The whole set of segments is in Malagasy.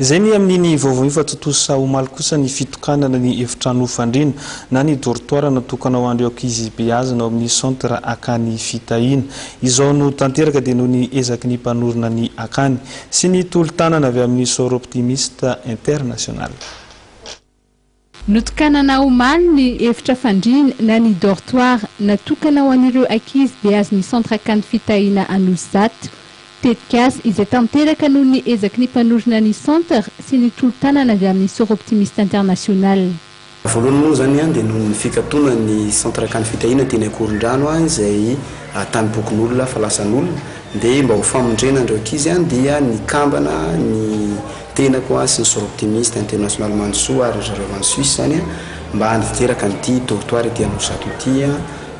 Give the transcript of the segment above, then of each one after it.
Izay ny amin'ny vaovao fa totosa omaly kosa ny fitokanana ny efitrano fandriana na ny dortoir natokana ho an'ireo ankizy beazina ao amin'ny centre akany fitahina. Izao no tanteraka dia noho ny ezaky ny mpanorona ny akany sy ny tolo-tanana avy amin'ny Sor Optimiste International. Notokanana omaly ny efitra fandriana na ny dortoir natokana ho an'ireo ankizy beazina ny centre akany fitahina Anosizato. Tetkas izay tanteraka noho ny ezaky ny mpanorona ny centre sy ny tolo-tanana avy amin'ny Sor Optimiste International. Voalohany moa zany dia noho ny fikatona ny centre akany fitahina teny Akorondrano izay tany bokon'olona fa lasan'olona dia mba ho famondrena andreo ankizy dia ny kambana ny tenako sy ny Sor Optimiste International Mansoa ary zareo avy any Suisse zany mba haniteraka an'ity dortoir ity Anosizato ity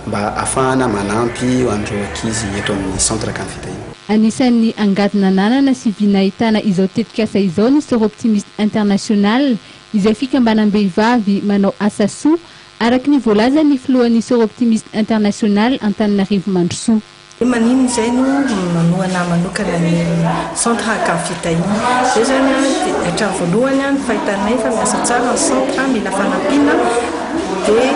mba afahana manampy andreo ankizy eto amin'ny centre akany fitahina. Anisan'ny angadina nanana sy vinahitana izao tetikasa izao ny Sor Optimiste International izay fikambanam-behivavy manao asa soa araky ny voalazan'ny filohan'ny Sor Optimiste International Antananarivo Mandrosoa. Manino zay no manoana manokana ny centre akany fitahina. Zay zany hatrany voalohany fahitanay fa miasa tsara ny centre mila fanampiana dia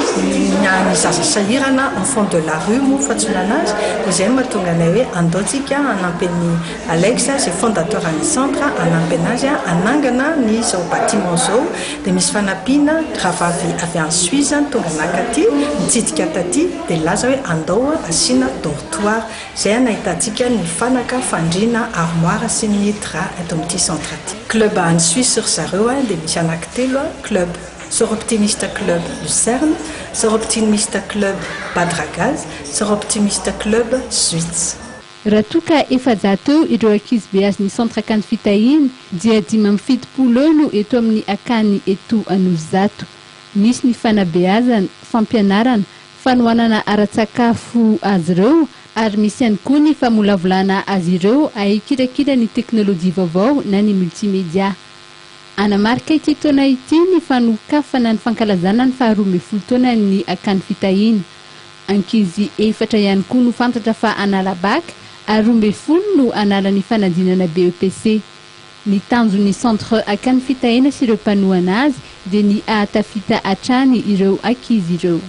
ny zaza sahirana enfant de la rue moa fatsonana azy dia zay mahatonga anay hoe andaontsika hanampy ny Alex zay fondateur ny centre hanampy anazy hanangana ny zao bâtiment zao dia misy fanampiana ravavy avy any Suisse tonga nakaty mitsidika taty dia laza hoe andao asina dortoir zay anahitantsika ny fanaka fandriana armoire sy ny drap eto amin'ity centre ity. Club any Suisse sur zareo dia misy anankitelo club Sor Optimiste Club Lucerne, Sor Optimiste Club Badragaz, Sor Optimiste Club Suisse. Raha toa ka efajato ireo ankizy beazina ny centre akany fitahina dia 570 eto amin'ny akany eto Anosizato. Misy ny fanabeazana, fampianarana, fanohanana ara-tsakafo azy ireo ary misy ihany koa ny famolavolana azy ireo ahikirakira ny teknôlôjia vaovao na ny multimédia. Anamarika ity taona ity ny fanokafana ny fankalazana ny 12 taona ny akany fitahina. Ankizy efatra ihany koa no fantatra fa anala bac ary 12 no anala ny fanadinana BEPC. Ny tanjon'ny centre akany fitahina sy ireo mpanohana azy dia ny ahatafita hatrany ireo ankizy ireo.